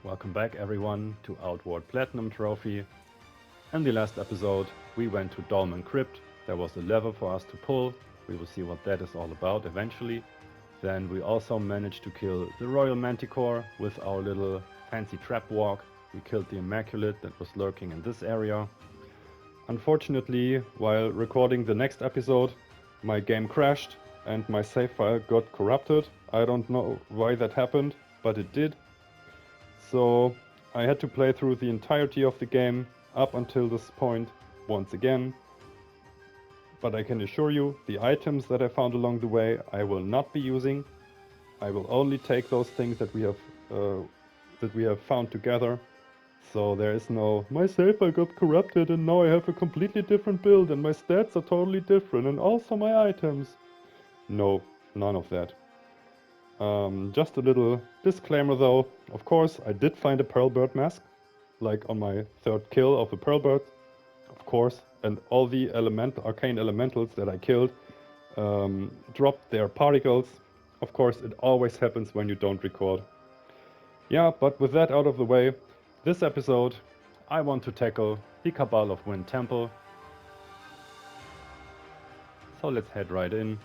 Welcome back everyone to Outward Platinum Trophy. In the last episode we went to Dolmen Crypt. There was a lever for us to pull. We will see what that is all about eventually. Then we also managed to kill the Royal Manticore with our little fancy trap walk. We killed the Immaculate that was lurking in this area. Unfortunately, while recording the next episode, my game crashed and my save file got corrupted. I don't know why that happened, but it did. So I had to play through the entirety of the game up until this point once again. But I can assure you, the items that I found along the way I will not be using. I will only take those things that we have found together. So there is no, my save file got corrupted and now I have a completely different build and my stats are totally different and also my items. No, none of that. Just a little disclaimer though. Of course, I did find a Pearlbird mask, like on my third kill of a Pearlbird, of course, and all the arcane elementals that I killed dropped their particles. Of course, it always happens when you don't record. Yeah, but with that out of the way, this episode I want to tackle the Cabal of Wind Temple. So let's head right in.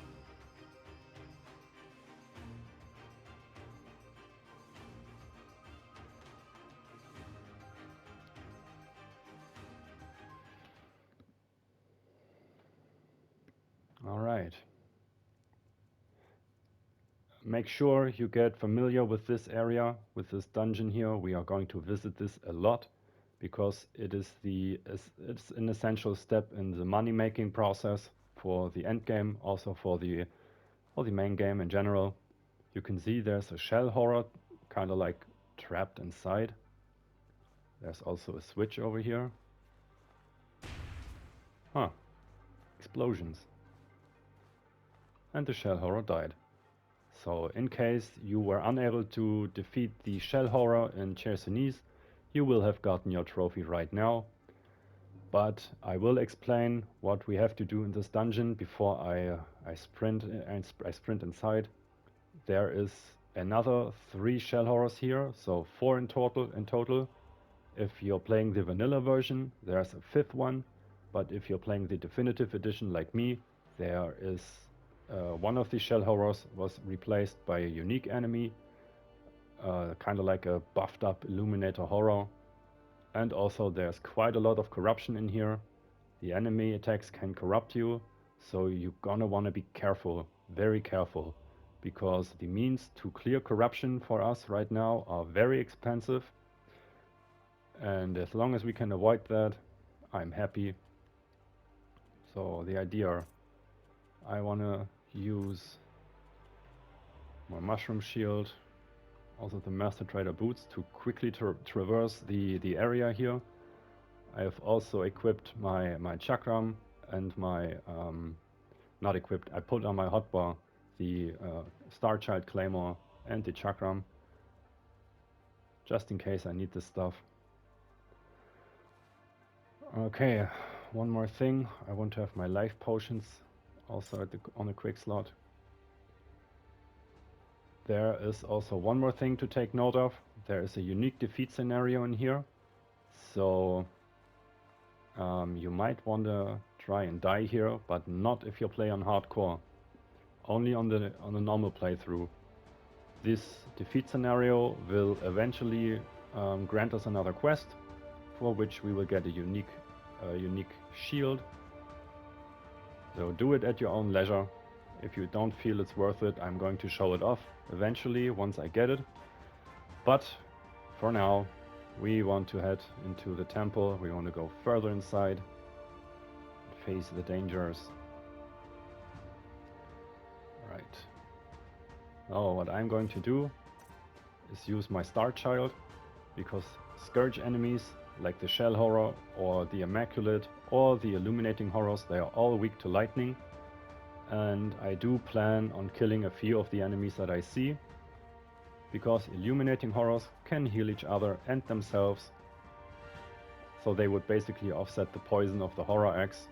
Alright. Make sure you get familiar with this area, with this dungeon here. We are going to visit this a lot because it's an essential step in the money making process for the end game, also for the main game in general. You can see there's a shell horror kind of like trapped inside. There's also a switch over here. Huh. Explosions. And the shell horror died. So in case you were unable to defeat the shell horror in Chersonese, you will have gotten your trophy right now. But I will explain what we have to do in this dungeon before I sprint inside. There is another 3 shell horrors here, so 4 in total. If you're playing the vanilla version, there's a 5th one, but if you're playing the definitive edition like me, there is one of the shell horrors was replaced by a unique enemy, kind of like a buffed up Illuminator horror. And also there's quite a lot of corruption in here. The enemy attacks can corrupt you, so you're gonna wanna be careful, very careful, because the means to clear corruption for us right now are very expensive. And as long as we can avoid that, I'm happy. So the idea, I wanna use my mushroom shield, also the Master Trader boots to quickly traverse the area here. I have also equipped my chakram and my, not equipped, I put on my hotbar the Starchild Claymore and the chakram, just in case I need this stuff. Okay, one more thing, I want to have my life potions also on a quick slot. There is also one more thing to take note of. There is a unique defeat scenario in here. So you might want to try and die here, but not if you play on hardcore. Only on the normal playthrough. This defeat scenario will eventually grant us another quest, for which we will get a unique shield. So do it at your own leisure. If you don't feel it's worth it, I'm going to show it off eventually once I get it. But for now, we want to head into the temple. We want to go further inside, face the dangers. Right. Oh, what I'm going to do is use my Star Child, because Scourge enemies like the Shell Horror or the Immaculate or the Illuminating Horrors, they are all weak to lightning. And I do plan on killing a few of the enemies that I see, because Illuminating Horrors can heal each other and themselves, so they would basically offset the poison of the Horror Axe.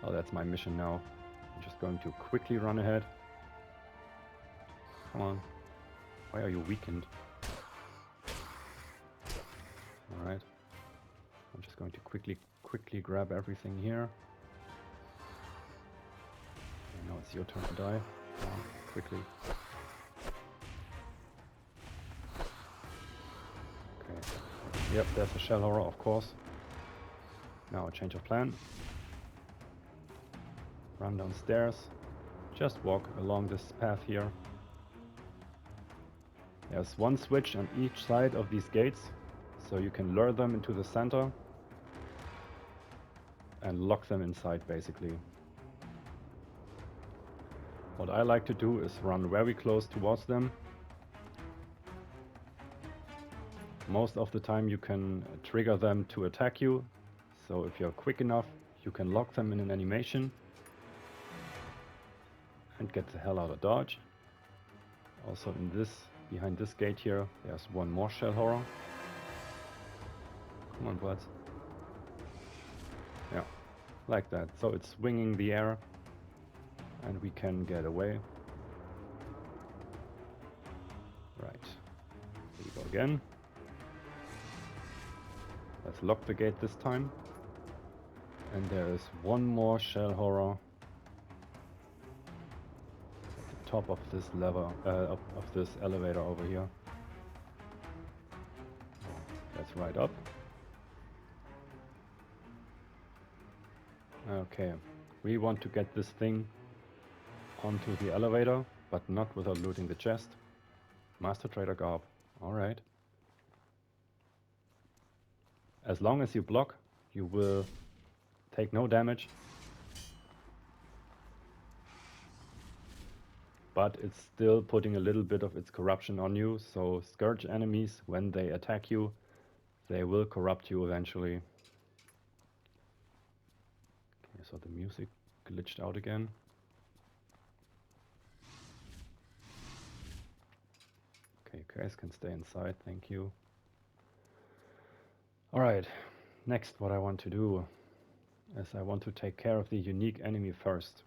Oh, that's my mission now. I'm just going to quickly run ahead. Come on. Why are you weakened? Alright. I'm just going to quickly grab everything here. Okay, now it's your turn to die. Quickly. Okay. Yep, there's a shell horror, of course. Now a change of plan. Run downstairs. Just walk along this path here. There's one switch on each side of these gates, so you can lure them into the center and lock them inside, basically. What I like to do is run very close towards them. Most of the time you can trigger them to attack you, so if you're quick enough, you can lock them in an animation and get the hell out of dodge. Also behind this gate here, there's one more shell horror. Come on, buds. Yeah, like that. So it's swinging the air and we can get away. Right, here we go again. Let's lock the gate this time. And there is one more shell horror at the top of this lever, of this elevator over here. That's right up. Okay, we want to get this thing onto the elevator, but not without looting the chest. Master Trader Garb. Alright. As long as you block, you will take no damage. But it's still putting a little bit of its corruption on you, so Scourge enemies, when they attack you, they will corrupt you eventually. Okay, so the music glitched out again. Okay, you guys can stay inside, thank you. Alright, next what I want to do is I want to take care of the unique enemy first.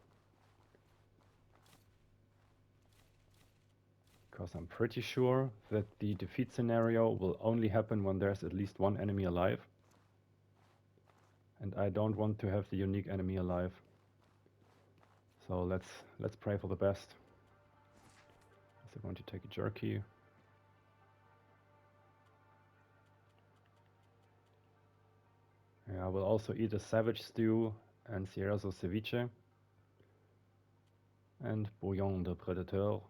Because I'm pretty sure that the defeat scenario will only happen when there's at least one enemy alive. And I don't want to have the unique enemy alive. So let's pray for the best. So I'm going to take a jerky. Yeah, I will also eat a savage stew and Sierrazo ceviche. And bouillon de prédateur.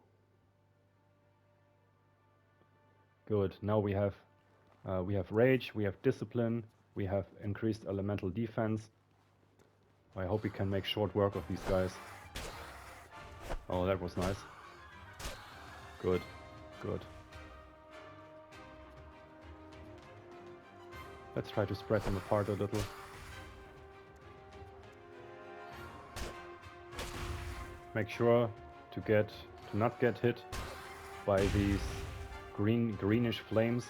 Good. Now we have rage, we have discipline, we have increased elemental defense. I hope we can make short work of these guys. Oh, that was nice. Good, good. Let's try to spread them apart a little. Make sure to not get hit by these greenish flames.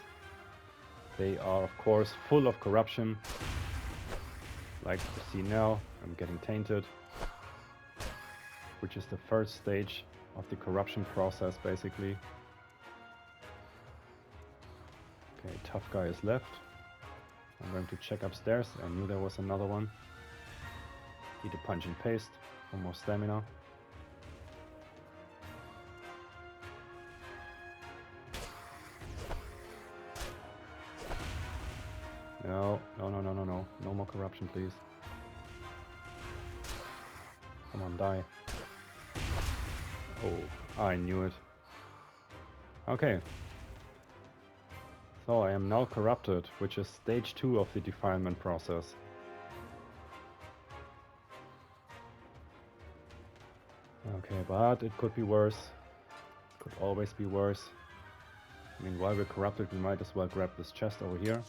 They are of course full of corruption. Like you see now, I'm getting tainted, which is the first stage of the corruption process basically. Okay, tough guy is left. I'm going to check upstairs. I knew there was another one. Eat a punch and paste for more stamina. No. No more corruption, please. Come on, die. Oh, I knew it. Okay. So I am now corrupted, which is stage 2 of the defilement process. Okay, but it could be worse. Could always be worse. I mean, while we're corrupted, we might as well grab this chest over here.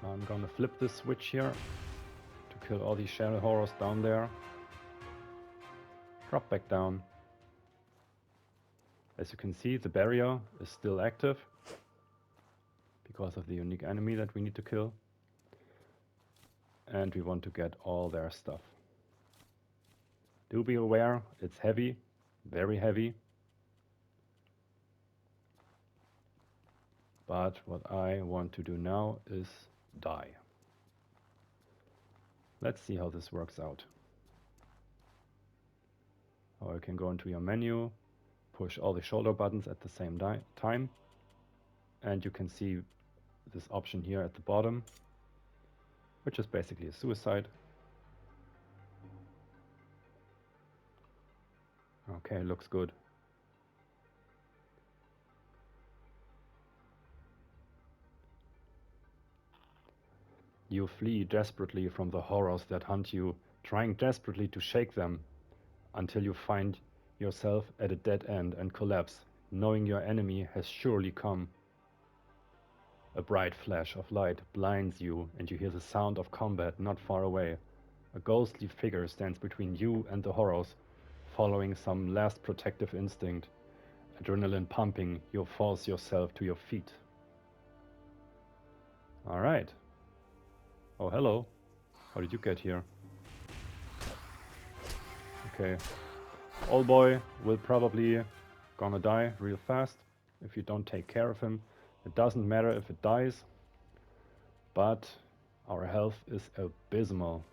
Now I'm gonna flip this switch here to kill all these shell horrors down there. Drop back down. As you can see, the barrier is still active because of the unique enemy that we need to kill. And we want to get all their stuff. Do be aware, it's heavy, very heavy. But what I want to do now is die. Let's see how this works out. Or you can go into your menu, push all the shoulder buttons at the same time, and you can see this option here at the bottom, which is basically a suicide. Okay, looks good. You flee desperately from the horrors that hunt you, trying desperately to shake them, until you find yourself at a dead end and collapse, knowing your enemy has surely come. A bright flash of light blinds you, and you hear the sound of combat not far away. A ghostly figure stands between you and the horrors, following some last protective instinct. Adrenaline pumping, you force yourself to your feet. Alright. Oh, hello. How did you get here? Okay. Old boy will probably gonna die real fast if you don't take care of him. It doesn't matter if it dies, but our health is abysmal.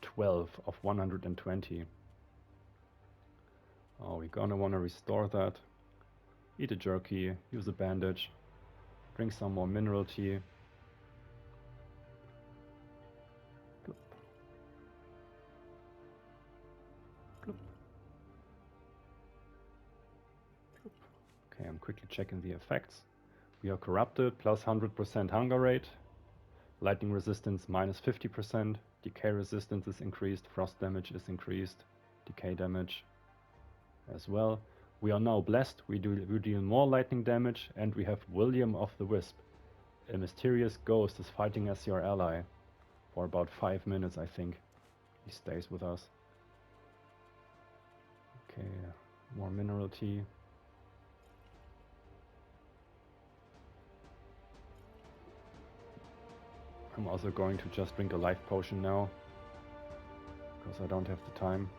12 of 120. Oh, we're gonna wanna restore that. Eat a jerky, use a bandage, drink some more mineral tea. Bloop. Bloop. Bloop. Okay, I'm quickly checking the effects. We are corrupted, plus 100% hunger rate. Lightning resistance minus 50%. Decay resistance is increased. Frost damage is increased. Decay damage as well. We are now blessed. We deal more lightning damage, and we have William of the Wisp. A mysterious ghost is fighting as your ally for about 5 minutes, I think. He stays with us. Okay, more mineral tea. I'm also going to just drink a life potion now, because I don't have the time.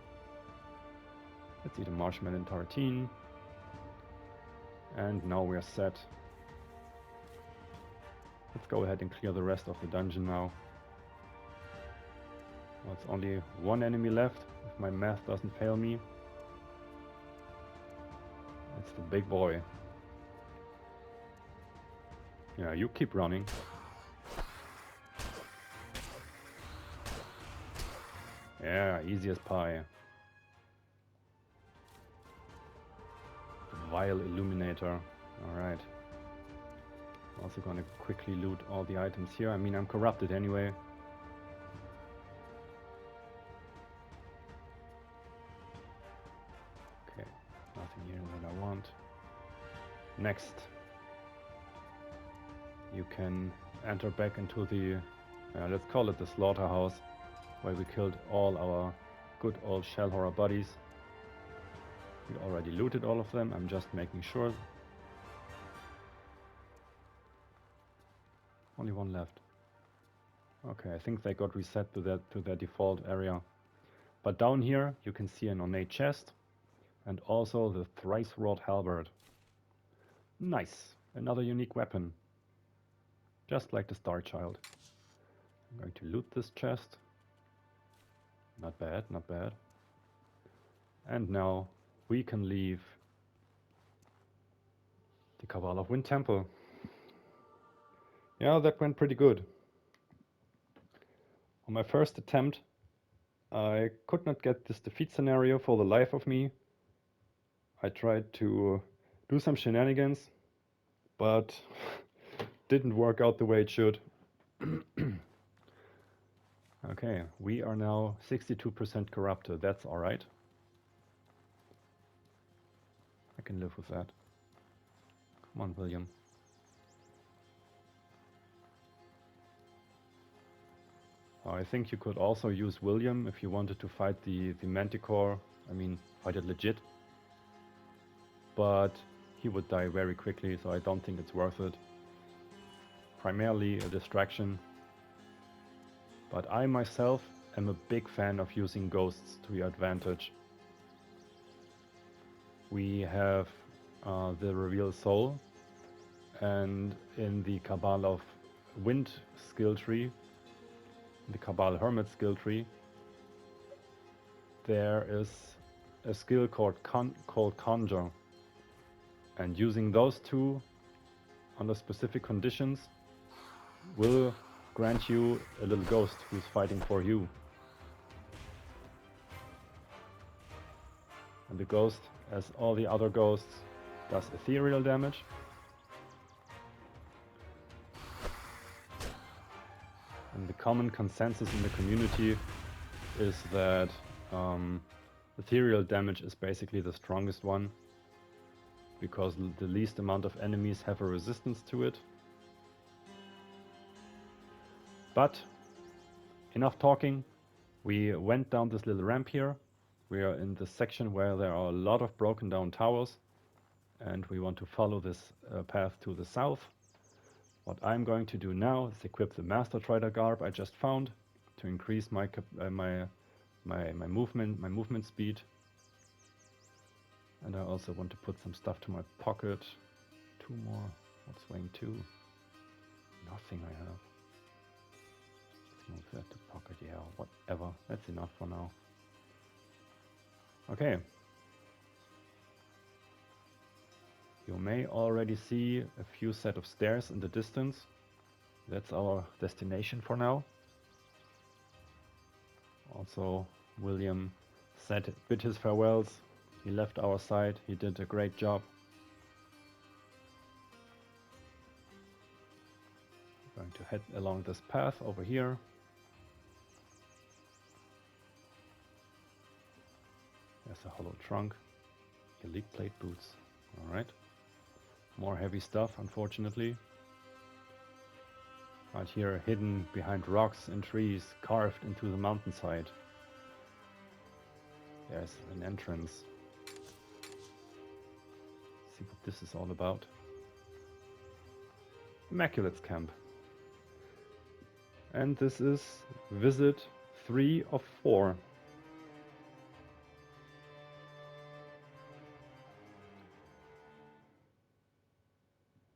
Let's eat a marshmallow and tartine. And now we're set. Let's go ahead and clear the rest of the dungeon now. Well, it's only one enemy left, if my math doesn't fail me. It's the big boy. Yeah, you keep running. Yeah, easy as pie. The vile Illuminator. Alright. Also gonna quickly loot all the items here. I mean, I'm corrupted anyway. Okay, nothing here that I want. Next. You can enter back into the, let's call it the slaughterhouse, where we killed all our good old shell horror buddies. We already looted all of them, I'm just making sure. Only one left. Okay, I think they got reset to their default area. But down here you can see an ornate chest and also the Thrice-Wrought Halberd. Nice, another unique weapon. Just like the Star Child. I'm going to loot this chest. Not bad, not bad. And now we can leave the Cabal of Wind Temple. Yeah, that went pretty good. On my first attempt, I could not get this defeat scenario for the life of me. I tried to do some shenanigans, but didn't work out the way it should. Okay, we are now 62% corrupted. That's alright. I can live with that. Come on, William. I think you could also use William if you wanted to fight the Manticore. I mean, fight it legit. But he would die very quickly, so I don't think it's worth it. Primarily a distraction. But I myself am a big fan of using ghosts to your advantage. We have the Reveal Soul, And in the Cabal of Wind skill tree, the Cabal Hermit skill tree, there is a skill called Conjure. And using those two under specific conditions will grant you a little ghost who's fighting for you. And the ghost, as all the other ghosts, does ethereal damage. And the common consensus in the community is that ethereal damage is basically the strongest one, because the least amount of enemies have a resistance to it. But enough talking. We went down this little ramp here. We are in the section where there are a lot of broken down towers, and we want to follow this path to the south. What I'm going to do now is equip the Master Trader garb I just found to increase my movement speed. And I also want to put some stuff to my pocket. 2 more. What's weighing 2? Nothing I have. Let's move that to pocket. Yeah, whatever. That's enough for now. Okay. You may already see a few set of stairs in the distance. That's our destination for now. Also, William bid his farewells. He left our side. He did a great job. I'm going to head along this path over here. There's a hollow trunk. Elite plate boots. Alright. More heavy stuff, unfortunately. Right here, hidden behind rocks and trees, carved into the mountainside. There's an entrance. Let's see what this is all about. Immaculate's camp. And this is visit 3 of 4.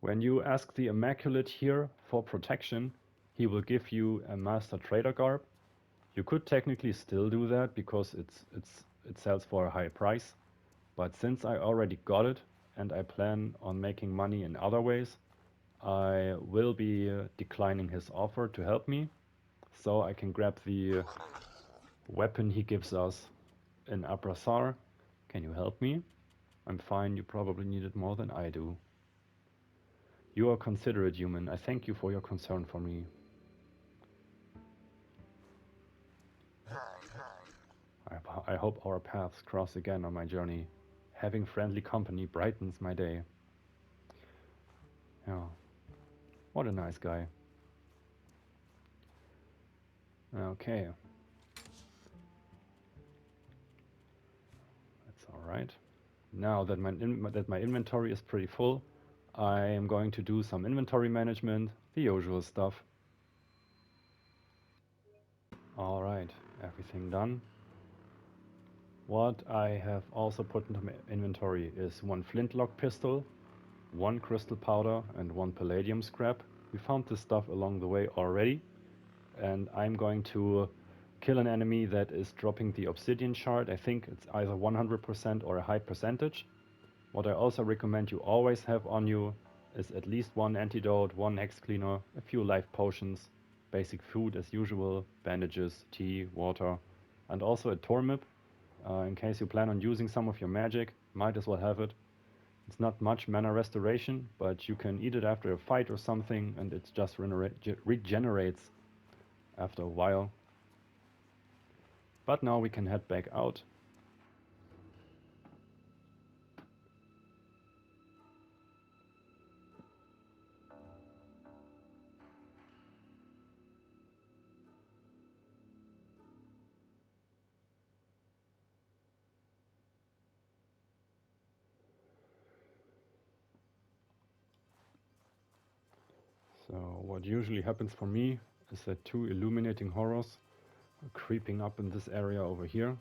When you ask the Immaculate here for protection, he will give you a Master Trader garb. You could technically still do that because it sells for a high price. But since I already got it and I plan on making money in other ways, I will be declining his offer to help me. So I can grab the weapon he gives us in Abrasar. Can you help me? I'm fine, you probably need it more than I do. You are considerate, human. I thank you for your concern for me. I hope our paths cross again on my journey. Having friendly company brightens my day. Yeah. What a nice guy. Okay. That's alright. Now that my inventory is pretty full, I am going to do some inventory management, the usual stuff. Alright, everything done. What I have also put into my inventory is 1 flintlock pistol, 1 crystal powder and 1 palladium scrap. We found this stuff along the way already, and I'm going to kill an enemy that is dropping the obsidian shard. I think it's either 100% or a high percentage. What I also recommend you always have on you is at least 1 antidote, 1 hex cleaner, a few life potions, basic food as usual, bandages, tea, water, and also a tormip. In case you plan on using some of your magic, might as well have it. It's not much mana restoration, but you can eat it after a fight or something, and it just regenerates after a while. But now we can head back out. So what usually happens for me is that 2 illuminating horrors are creeping up in this area over here.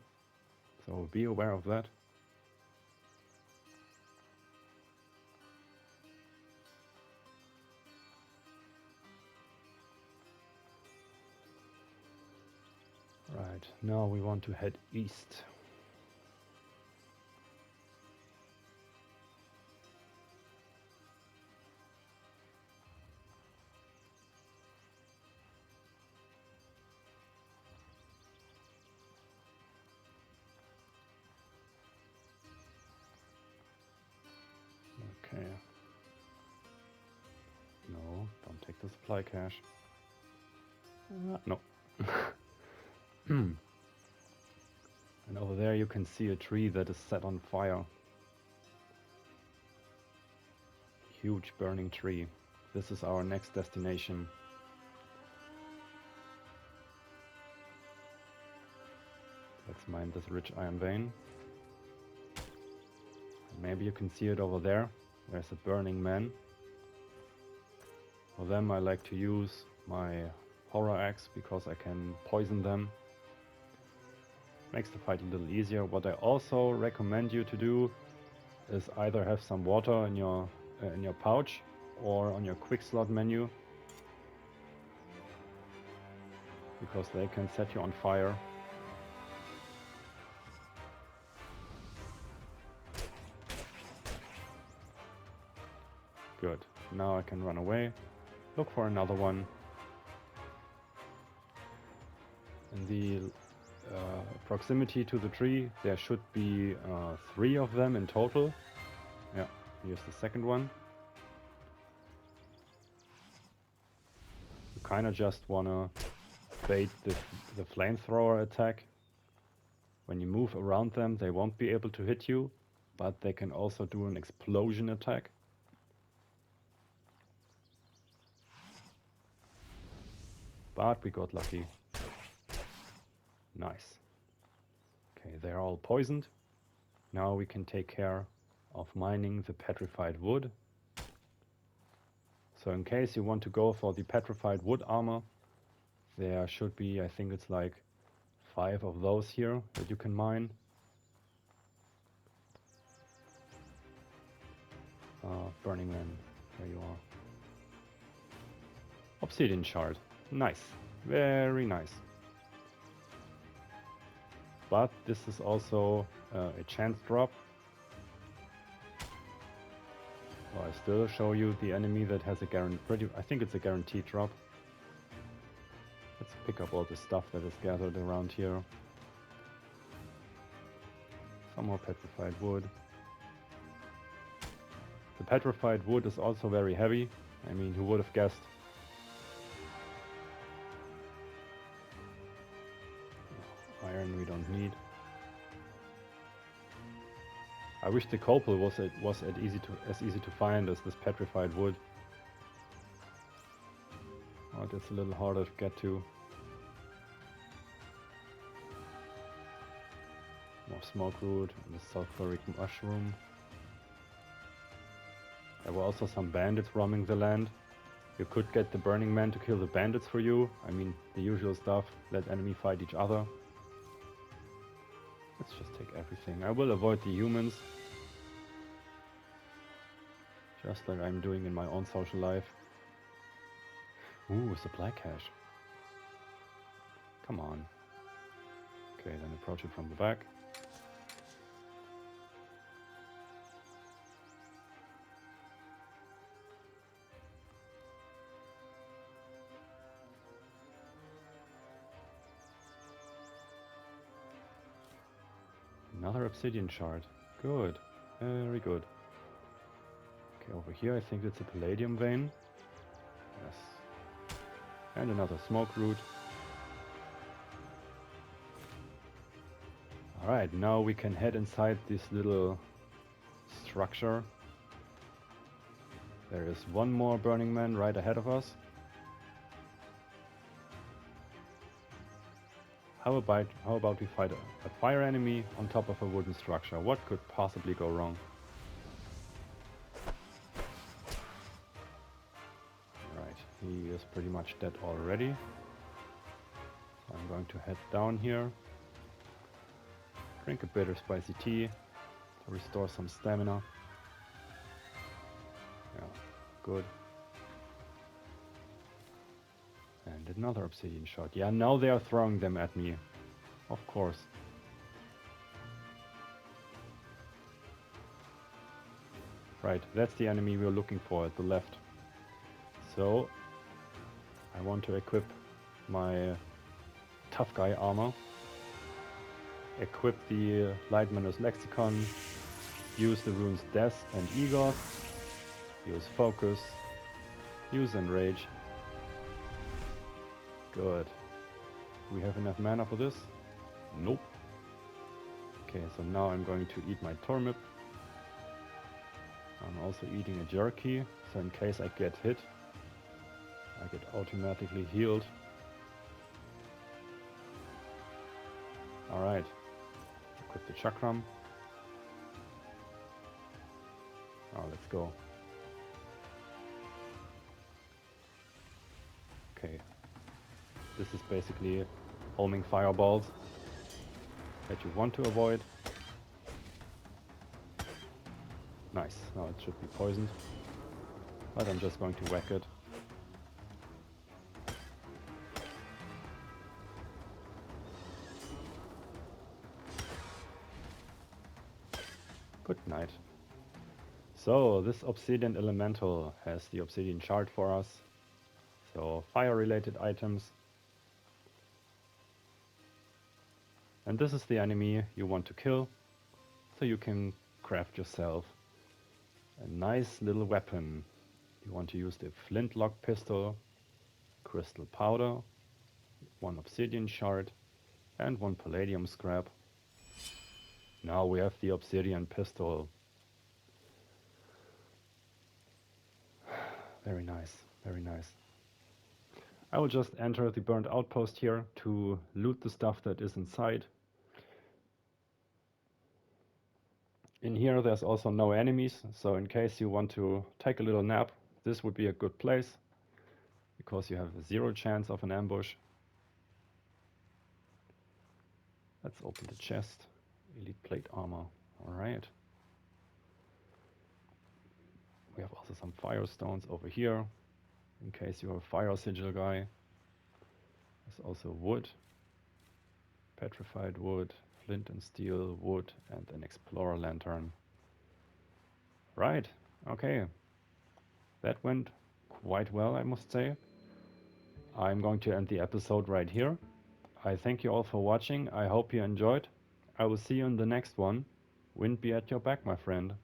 So be aware of that. Alright, now we want to head east. Okay. No, don't take the supply cache. No. And over there you can see a tree that is set on fire. Huge burning tree. This is our next destination. Let's mine this rich iron vein. Maybe you can see it over there. There's a burning man. For them I like to use my horror axe because I can poison them. Makes the fight a little easier. What I also recommend you to do is either have some water in your pouch or on your quick slot menu, because they can set you on fire. Good. Now I can run away, look for another one. In the proximity to the tree there should be 3 of them in total. Yeah, here's the second one. You kinda just wanna bait the flamethrower attack. When you move around them they won't be able to hit you, but they can also do an explosion attack. But we got lucky. Nice. Okay, they're all poisoned. Now we can take care of mining the petrified wood. So in case you want to go for the petrified wood armor, there should be, I think it's like 5 of those here that you can mine. Burning Man, there you are. Obsidian shard. Nice. Very nice. But this is also a chance drop. So I still show you the enemy that has a guarantee. I think it's a guaranteed drop. Let's pick up all the stuff that is gathered around here. Some more petrified wood. The petrified wood is also very heavy. I mean, who would have guessed? Iron we don't need. I wish the copal was as easy to find as this petrified wood. Oh, it's a little harder to get to. More smoke root and the sulfuric mushroom. There were also some bandits roaming the land. You could get the Burning Man to kill the bandits for you. I mean, the usual stuff. Let enemy fight each other. Let's just take everything. I will avoid the humans. Just like I'm doing in my own social life. Ooh, supply cache. Come on. Okay, then approach it from the back. Another obsidian shard. Good. Very good. Okay, over here I think it's a palladium vein. Yes. And another smoke root. Alright, now we can head inside this little structure. There is one more Burning Man right ahead of us. How about we fight a fire enemy on top of a wooden structure? What could possibly go wrong? Right, he is pretty much dead already. So I'm going to head down here. Drink a bitter spicy tea to restore some stamina. Yeah, good. And another obsidian shot. Yeah, now they are throwing them at me. Of course. Right, that's the enemy we're looking for at the left. So, I want to equip my tough guy armor. Equip the Light Manor's Lexicon. Use the runes Death and Egoth. Use Focus. Use Enrage. Good. Do we have enough mana for this? Nope. Okay, so now I'm going to eat my Tormip. I'm also eating a Jerky, so in case I get hit, I get automatically healed. Alright. Equip the Chakram. Oh, let's go. Okay. This is basically homing fireballs that you want to avoid. Nice, now it should be poisoned. But I'm just going to whack it. Good night. So, this Obsidian Elemental has the Obsidian Shard for us. So, fire-related items. And this is the enemy you want to kill, so you can craft yourself a nice little weapon. You want to use the Flintlock Pistol, Crystal Powder, 1 Obsidian Shard, and 1 Palladium Scrap. Now we have the Obsidian Pistol. Very nice, very nice. I will just enter the burnt outpost here to loot the stuff that is inside. In here there's also no enemies, so in case you want to take a little nap, this would be a good place, because you have 0 chance of an ambush. Let's open the chest. Elite plate armor. Alright. We have also some firestones over here, in case you're a fire sigil guy. There's also wood, petrified wood, flint and steel, wood, and an explorer lantern. Right, okay. That went quite well, I must say. I'm going to end the episode right here. I thank you all for watching. I hope you enjoyed. I will see you in the next one. Wind be at your back, my friend.